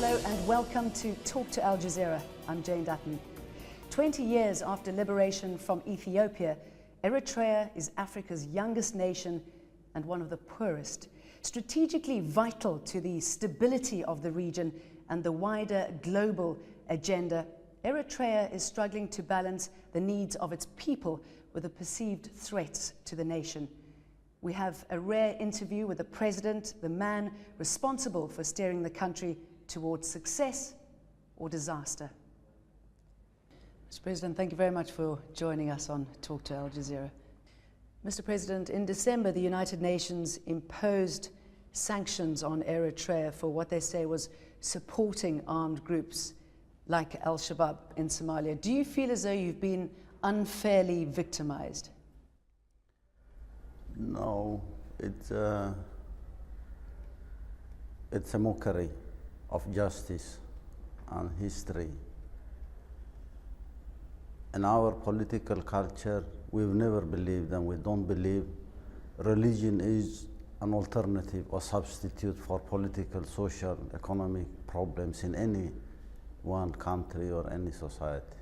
Hello and welcome to Talk to Al Jazeera. I'm Jane Dutton. 20 years after liberation from Ethiopia, Eritrea is Africa's youngest nation and one of the poorest. Strategically vital to the stability of the region and the wider global agenda, Eritrea is struggling to balance the needs of its people with the perceived threats to the nation. We have a rare interview with the president, the man responsible for steering the country towards success or disaster. Mr. President, thank you very much for joining us on Talk to Al Jazeera. Mr. President, in December, the United Nations imposed sanctions on Eritrea for what they say was supporting armed groups like Al-Shabaab in Somalia. Do you feel as though you've been unfairly victimized? No, it's a mockery of justice and history. In our political culture, we've never believed, and we don't believe, religion is an alternative or substitute for political, social, economic problems in any one country or any society.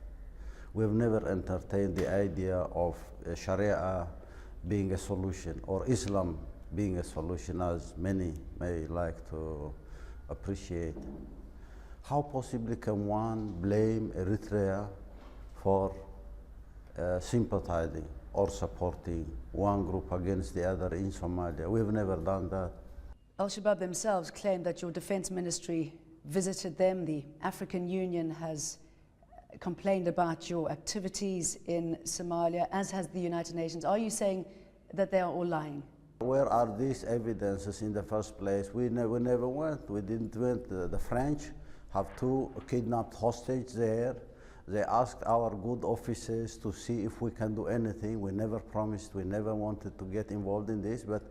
We've never entertained the idea of Sharia being a solution or Islam being a solution, as many may like to appreciate. How possibly can one blame Eritrea for sympathizing or supporting one group against the other in Somalia? We've never done that. Al-Shabaab themselves claim that your defense ministry visited them. The African Union has complained about your activities in Somalia, as has the United Nations. Are you saying that they are all lying? Where are these evidences in the first place? We never went. We didn't went. The French have two kidnapped hostages there. They asked our good officers to see if we can do anything. We never promised, we never wanted to get involved in this, but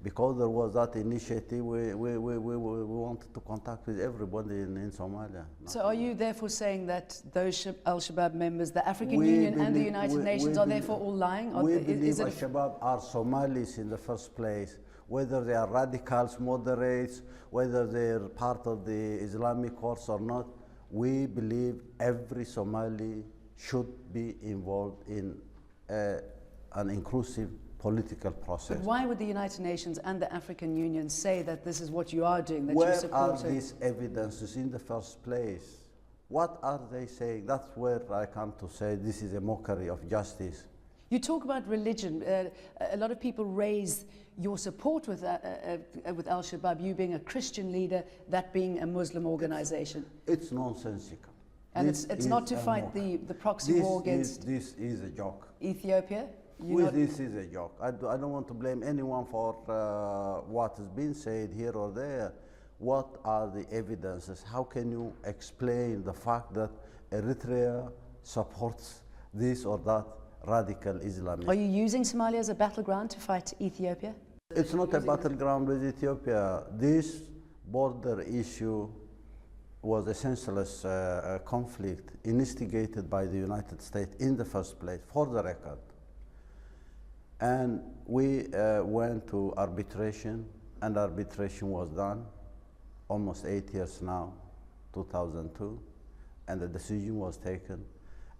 because there was that initiative, we wanted to contact with everybody in Somalia. So are you therefore saying that those Al-Shabaab members, the African Union and the United Nations are therefore all lying? We believe Al-Shabaab are Somalis in the first place, whether they are radicals, moderates, whether they're part of the Islamic course or not. We believe every Somali should be involved in an inclusive political process. But why would the United Nations and the African Union say that this is what you are doing, that Where you're supporting? Where are these evidences in the first place? What are they saying? That's where I come to say this is a mockery of justice. You talk about religion. A lot of people raise your support with Al-Shabaab, you being a Christian leader, that being a Muslim organization. It's nonsensical. And it's not to fight the proxy war against this is a joke. Ethiopia? This is a joke. I don't want to blame anyone for what has been said here or there. What are the evidences? How can you explain the fact that Eritrea supports this or that radical Islamist? Are you using Somalia as a battleground to fight Ethiopia? It's not a battleground with Ethiopia. This border issue was a senseless conflict instigated by the United States in the first place, for the record. And we went to arbitration, and arbitration was done almost 8 years now, 2002, and the decision was taken.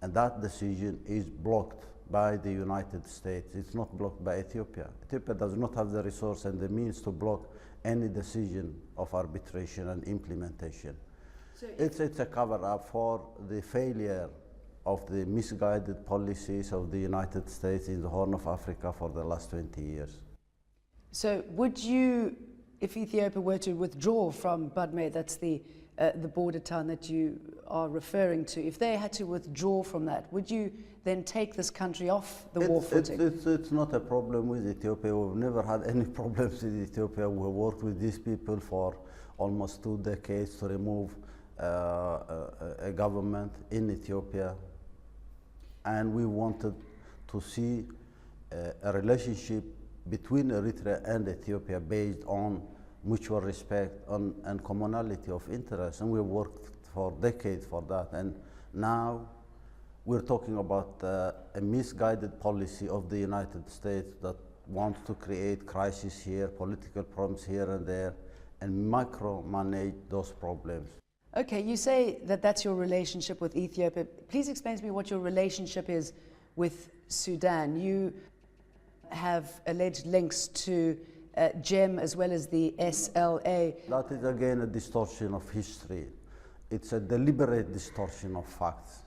And that decision is blocked by the United States. It's not blocked by Ethiopia. Ethiopia does not have the resource and the means to block any decision of arbitration and implementation. So it's a cover-up for the failure of the misguided policies of the United States in the Horn of Africa for the last 20 years. So would you, if Ethiopia were to withdraw from Badme, that's the border town that you are referring to, if they had to withdraw from that, would you then take this country off the war footing? It's not a problem with Ethiopia. We've never had any problems with Ethiopia. We worked with these people for almost 2 decades to remove a government in Ethiopia. And we wanted to see a relationship between Eritrea and Ethiopia based on mutual respect and commonality of interest. And we worked for decades for that. And now we're talking about a misguided policy of the United States that wants to create crisis here, political problems here and there, and micromanage those problems. Okay, you say that that's your relationship with Ethiopia. Please explain to me what your relationship is with Sudan. You have alleged links to GEM as well as the SLA. That is again a distortion of history. It's a deliberate distortion of facts.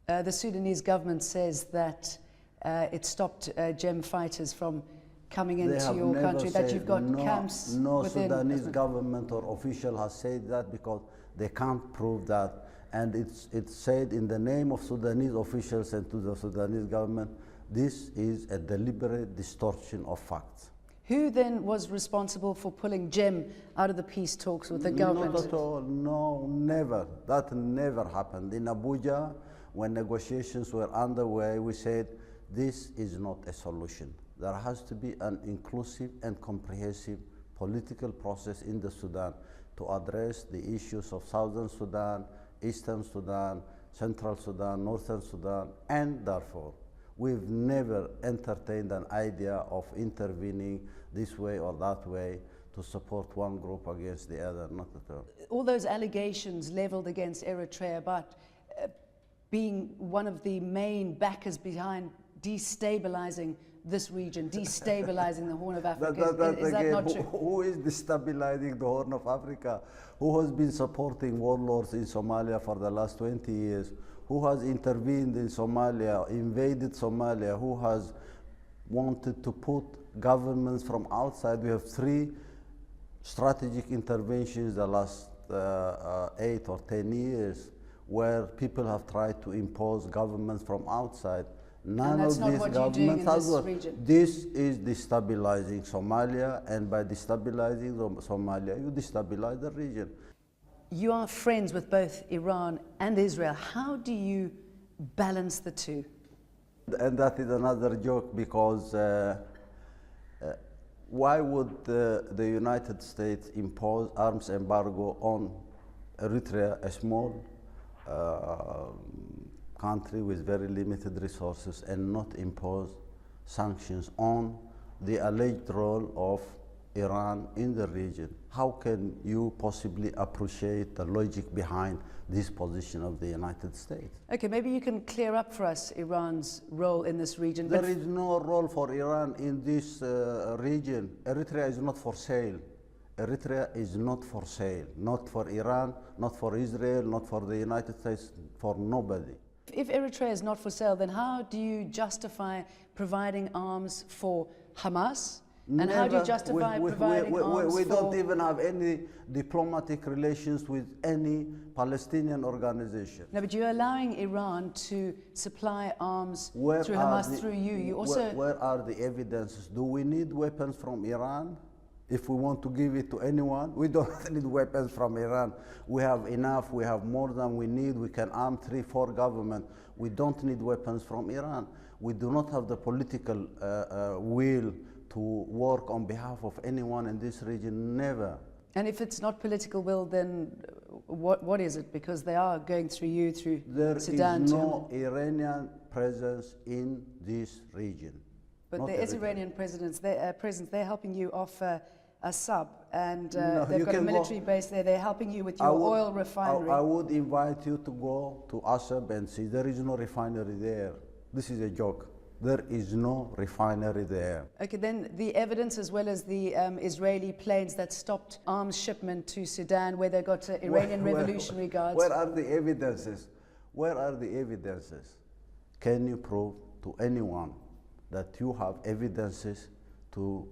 The Sudanese government says that it stopped GEM fighters from coming into your country, that you've got camps No within. Sudanese government or official has said that, because they can't prove that. And it's said in the name of Sudanese officials and to the Sudanese government, this is a deliberate distortion of facts. Who then was responsible for pulling GEM out of the peace talks with the government? Not at all, no, never. That never happened. In Abuja, when negotiations were underway, we said, this is not a solution. There has to be an inclusive and comprehensive political process in the Sudan to address the issues of Southern Sudan, Eastern Sudan, Central Sudan, Northern Sudan, and Darfur. We've never entertained an idea of intervening this way or that way to support one group against the other, not at all. All those allegations leveled against Eritrea about being one of the main backers behind destabilizing this region, destabilizing the Horn of Africa. Is that not true? Who is destabilizing the Horn of Africa? Who has been supporting warlords in Somalia for the last 20 years? Who has intervened in Somalia, invaded Somalia? Who has wanted to put governments from outside? We have 3 strategic interventions the last 8 or 10 years where people have tried to impose governments from outside. None of these governments has worked. This is destabilizing Somalia, and by destabilizing Somalia, you destabilize the region. You are friends with both Iran and Israel. How do you balance the two? And that is another joke, because why would the United States impose arms embargo on Eritrea, a small country with very limited resources, and not impose sanctions on the alleged role of Iran in the region? How can you possibly appreciate the logic behind this position of the United States? Okay, maybe you can clear up for us Iran's role in this region. There is no role for Iran in this region. Eritrea is not for sale. Eritrea is not for sale, not for Iran, not for Israel, not for the United States, for nobody. If Eritrea is not for sale, then how do you justify providing arms for Hamas? And how do you justify providing arms we for... don't even have any diplomatic relations with any Palestinian organization. No, but you're allowing Iran to supply arms through Hamas, through you. You also... Where are the evidences? Do we need weapons from Iran? If we want to give it to anyone, we don't need weapons from Iran. We have enough, we have more than we need. We can arm 3-4 governments. We don't need weapons from Iran. We do not have the political will to work on behalf of anyone in this region, never. And if it's not political will, then what is it? Because they are going through you, through Sudan. There is no Iranian presence in this region. But there is Iranian presence. They're helping you off a sub, and they've got a military base there. They're helping you with your oil refinery. I would invite you to go to Assab and see. There is no refinery there. This is a joke. There is no refinery there. Okay, then the evidence, as well as the Israeli planes that stopped arms shipment to Sudan, where they got Iranian Revolutionary Guards. Where are the evidences? Where are the evidences? Can you prove to anyone that you have evidences to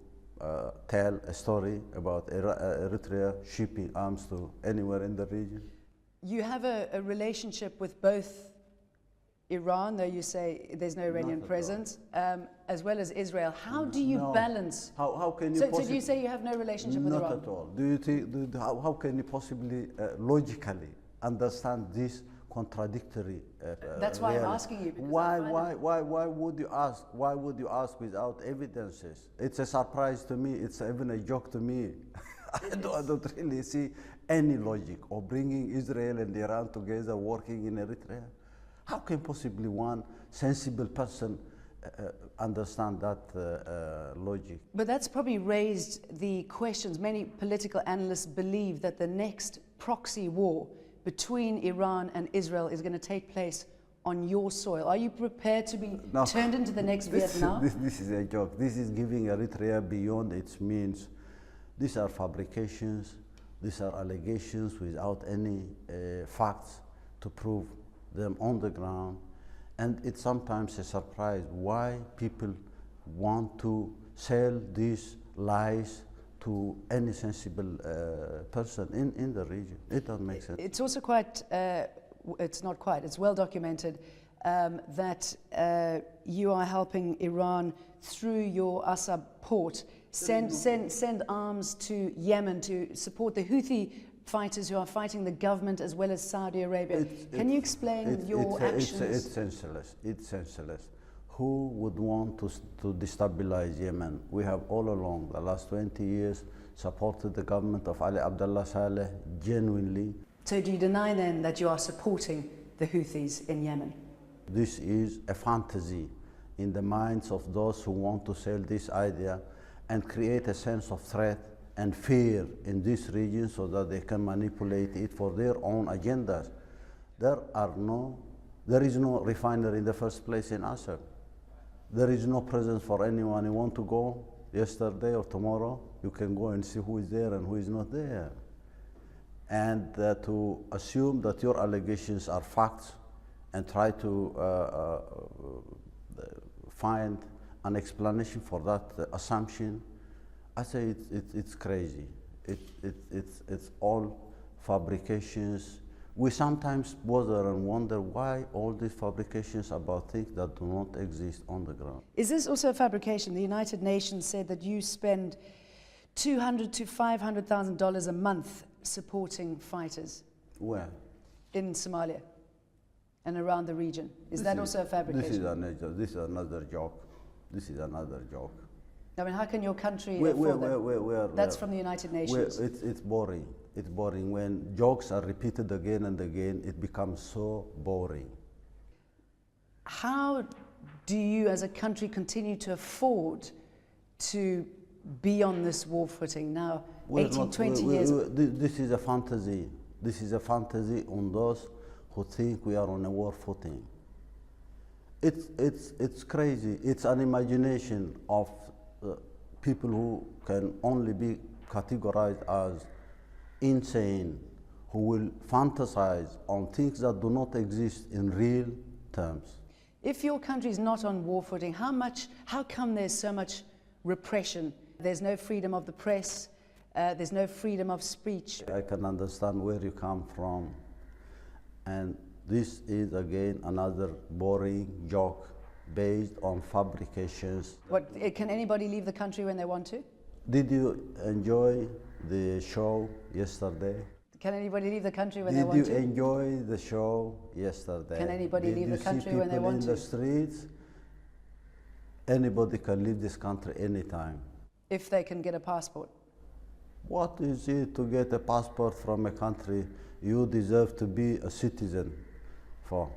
tell a story about Eritrea shipping arms to anywhere in the region? You have a relationship with both Iran, though you say there's no Iranian presence, as well as Israel. How do you balance? How can you so do you say you have no relationship with Iran? Not at all. Do you think, how can you possibly logically understand this contradictory That's why I'm asking you. Why would you ask? Why would you ask without evidences? It's a surprise to me. It's even a joke to me. I don't really see any logic of bringing Israel and Iran together working in Eritrea. How can possibly one sensible person understand that logic. But that's probably raised the questions. Many political analysts believe that the next proxy war between Iran and Israel is going to take place on your soil. Are you prepared to be turned into the next Vietnam? This is a joke. This is giving Eritrea beyond its means. These are fabrications. These are allegations without any facts to prove them on the ground. And it's sometimes a surprise why people want to sell these lies to any sensible person in the region. It doesn't make sense. It's also quite, it's not quite, it's well documented that you are helping Iran through your Asab port, send arms to Yemen to support the Houthi fighters who are fighting the government as well as Saudi Arabia. Can you explain your actions? It's senseless. It's senseless. Who would want to destabilize Yemen? We have all along, the last 20 years, supported the government of Ali Abdullah Saleh genuinely. So do you deny then that you are supporting the Houthis in Yemen? This is a fantasy in the minds of those who want to sell this idea and create a sense of threat and fear in this region so that they can manipulate it for their own agendas. There is no refinery in the first place in Assad. There is no presence for anyone. You want to go yesterday or tomorrow, you can go and see who is there and who is not there. And to assume that your allegations are facts and try to find an explanation for that assumption, I say it's crazy. It's all fabrications. We sometimes bother and wonder why all these fabrications about things that do not exist on the ground. Is this also a fabrication? The United Nations said that you spend $200,000 to $500,000 a month supporting fighters. Where? In Somalia and around the region. Is that also a fabrication? This is another joke. This is another joke. I mean, how can your country afford that? That's from the United Nations. It's boring. It's boring. When jokes are repeated again and again, it becomes so boring. How do you as a country continue to afford to be on this war footing now, 20 years? This is a fantasy. This is a fantasy on those who think we are on a war footing. It's crazy. It's an imagination of people who can only be categorized as insane, who will fantasize on things that do not exist in real terms. If your country is not on war footing, how come there's so much repression? There's no freedom of the press, there's no freedom of speech. I can understand where you come from, and this is again another boring joke based on fabrications. What, can anybody leave the country when they want to? Did you enjoy the show yesterday? Can anybody leave the country when they want to? Did you enjoy the show yesterday? Can anybody leave the country when they want to? In the streets? Anybody can leave this country anytime. If they can get a passport? What is it to get a passport from a country you deserve to be a citizen for?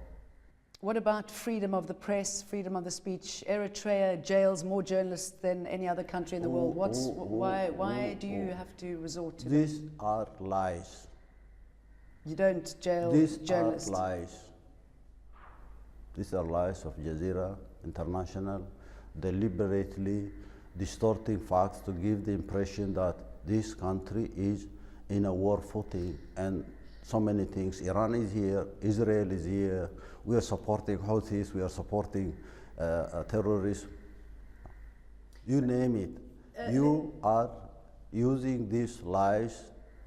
What about freedom of the press, freedom of the speech? Eritrea jails more journalists than any other country in the world. Why do you have to resort to These are lies. You don't jail journalists. These are lies. These are lies of Jazeera International, deliberately distorting facts to give the impression that this country is in a war footing and so many things. Iran is here, Israel is here, we are supporting Houthis, we are supporting terrorists. You name it. You are using these lies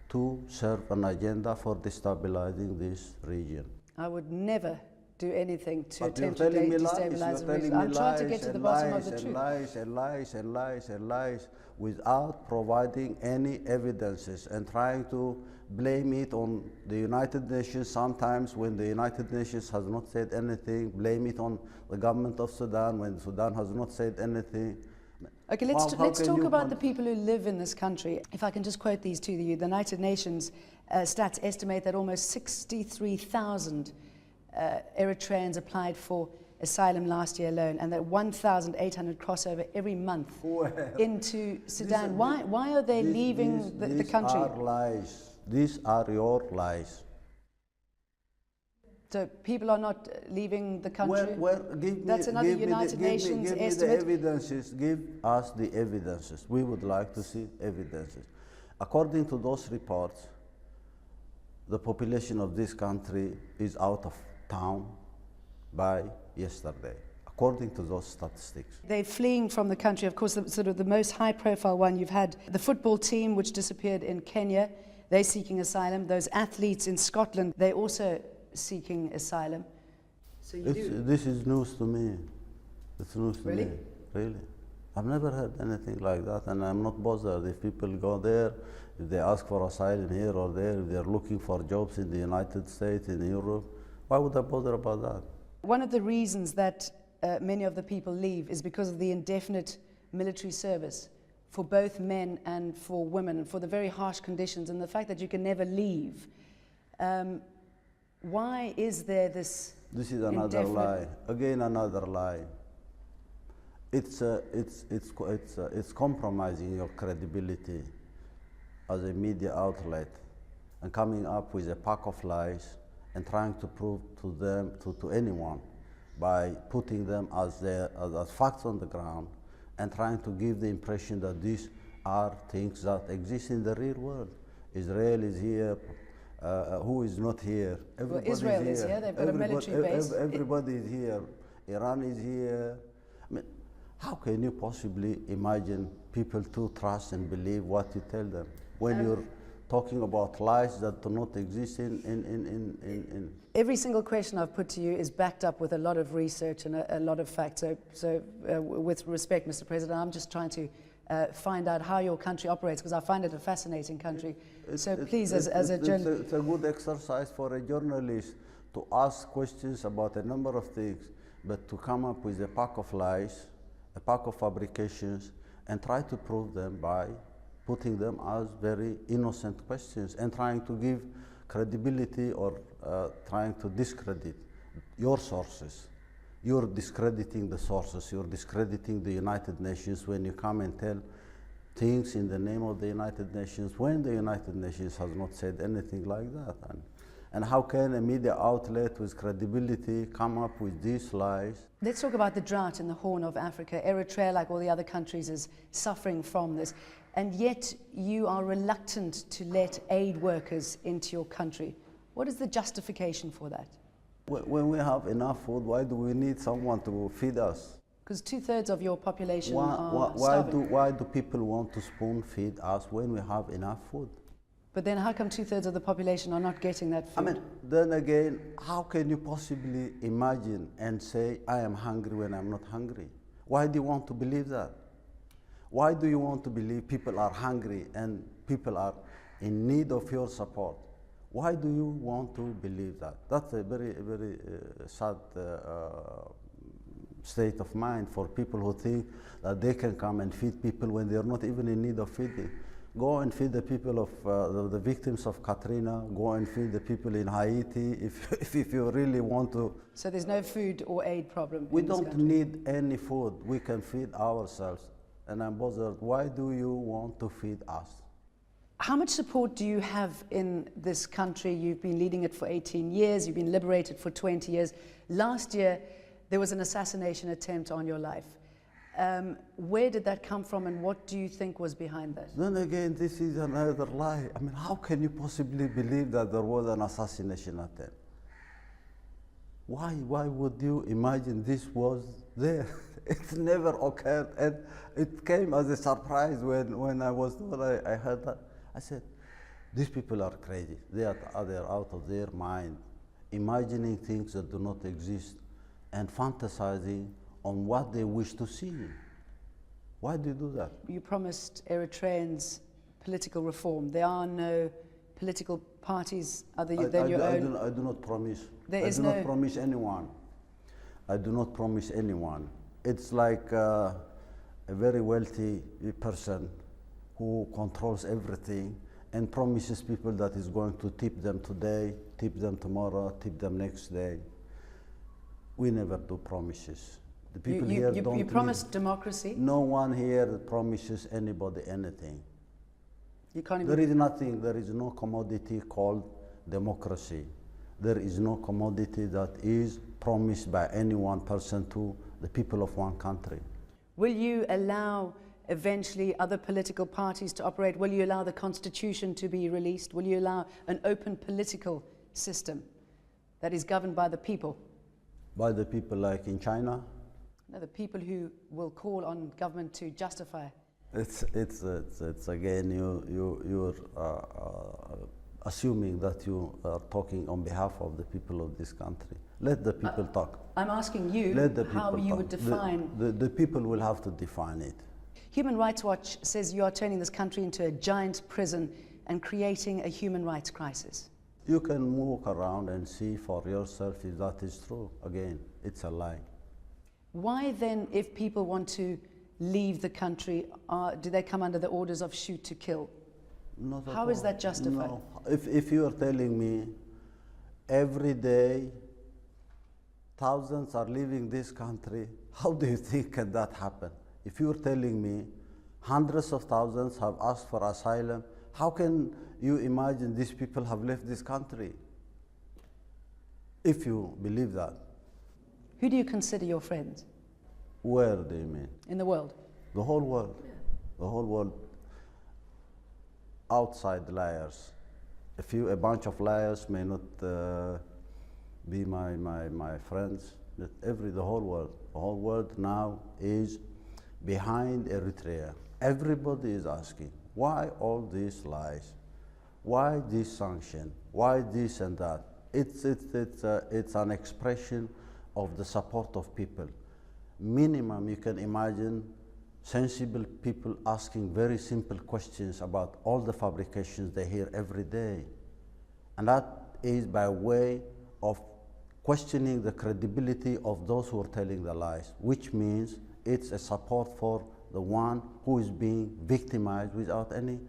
to serve an agenda for destabilizing this region. I would never do anything to But attempt to destabilize the region. I'm trying to get to the bottom of the truth. Lies without providing any evidences and trying to blame it on the United Nations. Sometimes when the United Nations has not said anything, blame it on the government of Sudan when Sudan has not said anything. Okay, let's talk about the people who live in this country. If I can just quote these to you, the United Nations stats estimate that almost 63,000 Eritreans applied for asylum last year alone, and that 1,800 crossover every month into Sudan. Why are they leaving the country? These are lies. These are your lies. So people are not leaving the country? That's another United Nations give estimate. Me the evidences. Give us the evidences. We would like to see evidences. According to those reports, the population of this country is out of town by yesterday, according to those statistics. They're fleeing from the country. Of course, the most high-profile one you've had, the football team which disappeared in Kenya, they're seeking asylum. Those athletes in Scotland, they're also seeking asylum. So this is news to me. It's news to me. Really? I've never heard anything like that, and I'm not bothered if people go there, if they ask for asylum here or there, if they're looking for jobs in the United States, in Europe. Why would I bother about that? One of the reasons that many of the people leave is because of the indefinite military service for both men and for women, and for the very harsh conditions and the fact that you can never leave. Why is there this? This is another lie. Again, another lie. It's compromising your credibility as a media outlet and coming up with a pack of lies and trying to prove to them, to anyone, by putting them as facts on the ground and trying to give the impression that these are things that exist in the real world. Israel is here. Who is not here? Well, Israel is here. They've got a military base. Everybody is here. Iran is here. I mean, how can you possibly imagine people to trust and believe what you tell them when you're talking about lies that do not exist in. Every single question I've put to you is backed up with a lot of research and a lot of facts. So with respect, Mr. President, I'm just trying to find out how your country operates, because I find it a fascinating country. So please, as a journalist... It's a good exercise for a journalist to ask questions about a number of things, but to come up with a pack of lies, a pack of fabrications, and try to prove them by putting them as very innocent questions and trying to give credibility or trying to discredit your sources. You're discrediting the sources, you're discrediting the United Nations when you come and tell things in the name of the United Nations when the United Nations has not said anything like that. And how can a media outlet with credibility come up with these lies? Let's talk about the drought in the Horn of Africa. Eritrea, like all the other countries, is suffering from this. And yet you are reluctant to let aid workers into your country. What is the justification for that? When we have enough food, why do we need someone to feed us? Because 2/3 of your population are starving. Why do people want to spoon feed us when we have enough food? But then how come 2/3 of the population are not getting that food? I mean, then again, how can you possibly imagine and say, I am hungry when I'm not hungry? Why do you want to believe that? Why do you want to believe people are hungry and people are in need of your support? Why do you want to believe that? That's a very, very sad state of mind for people who think that they can come and feed people when they're not even in need of feeding. Go and feed the people of the victims of Katrina. Go and feed the people in Haiti if you really want to. So there's no food or aid problem. We don't need any food. We can feed ourselves. And I'm bothered. Why do you want to feed us? How much support do you have in this country? You've been leading it for 18 years. You've been liberated for 20 years. Last year, there was an assassination attempt on your life. Where did that come from, and what do you think was behind that? Then again, this is another lie. I mean, how can you possibly believe that there was an assassination attempt? Why would you imagine this was there? It never occurred, and it came as a surprise when I was told. I heard that. I said, these people are crazy. They are out of their mind, imagining things that do not exist and fantasizing on what they wish to see. Why do you do that? You promised Eritreans political reform. There are no political parties other than your own. I do not promise. I do not promise anyone. I do not promise anyone. It's like a very wealthy person who controls everything and promises people that he's going to tip them today, tip them tomorrow, tip them next day. We never do promises. The people You, here you, don't you promised live. democracy. No one here promises anybody anything. You can't There even. is nothing, there is no commodity called democracy. There is no commodity that is promised by any one person to the people of one country. Will you allow eventually other political parties to operate? Will you allow the constitution to be released? Will you allow an open political system that is governed by the people? By the people like in China? No, the people who will call on government to justify. It's again, you're assuming that you are talking on behalf of the people of this country. Let the people talk. I'm asking you Let the people how you talk. would define. The people will have to define it. Human Rights Watch says you are turning this country into a giant prison and creating a human rights crisis. You can walk around and see for yourself if that is true. Again, it's a lie. Why then, if people want to leave the country, do they come under the orders of shoot to kill? Not at How is all. that justified? No. If you are telling me every day thousands are leaving this country, how do you think can that happen? If you are telling me hundreds of thousands have asked for asylum, how can you imagine these people have left this country? If you believe that. Who do you consider your friends Where do you mean? in the world? The whole world. The whole world. Outside liars. A bunch of liars may not be my friends, but the whole world now is behind Eritrea. Everybody is asking, why all these lies? Why this sanction? Why this and that? It's an expression of the support of people. Minimum, you can imagine sensible people asking very simple questions about all the fabrications they hear every day. And that is by way of questioning the credibility of those who are telling the lies, which means it's a support for the one who is being victimized without any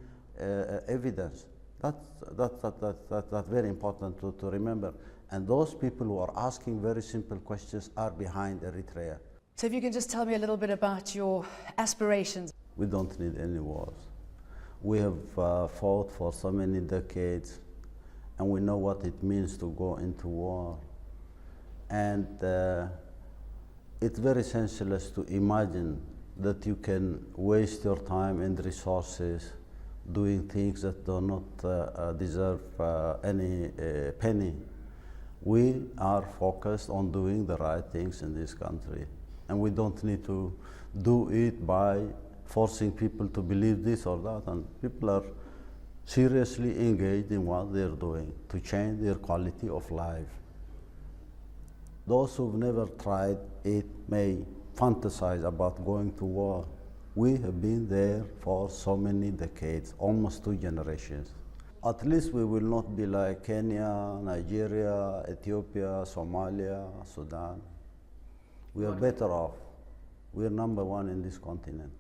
evidence. That's very important to remember. And those people who are asking very simple questions are behind Eritrea. So if you can just tell me a little bit about your aspirations. We don't need any wars. We have fought for so many decades, and we know what it means to go into war. And it's very senseless to imagine that you can waste your time and resources doing things that do not deserve any penny. We are focused on doing the right things in this country. And we don't need to do it by forcing people to believe this or that. And people are seriously engaged in what they're doing to change their quality of life. Those who've never tried it may fantasize about going to war. We have been there for so many decades, almost 2 generations. At least we will not be like Kenya, Nigeria, Ethiopia, Somalia, Sudan. We are better off. We are number 1 in this continent.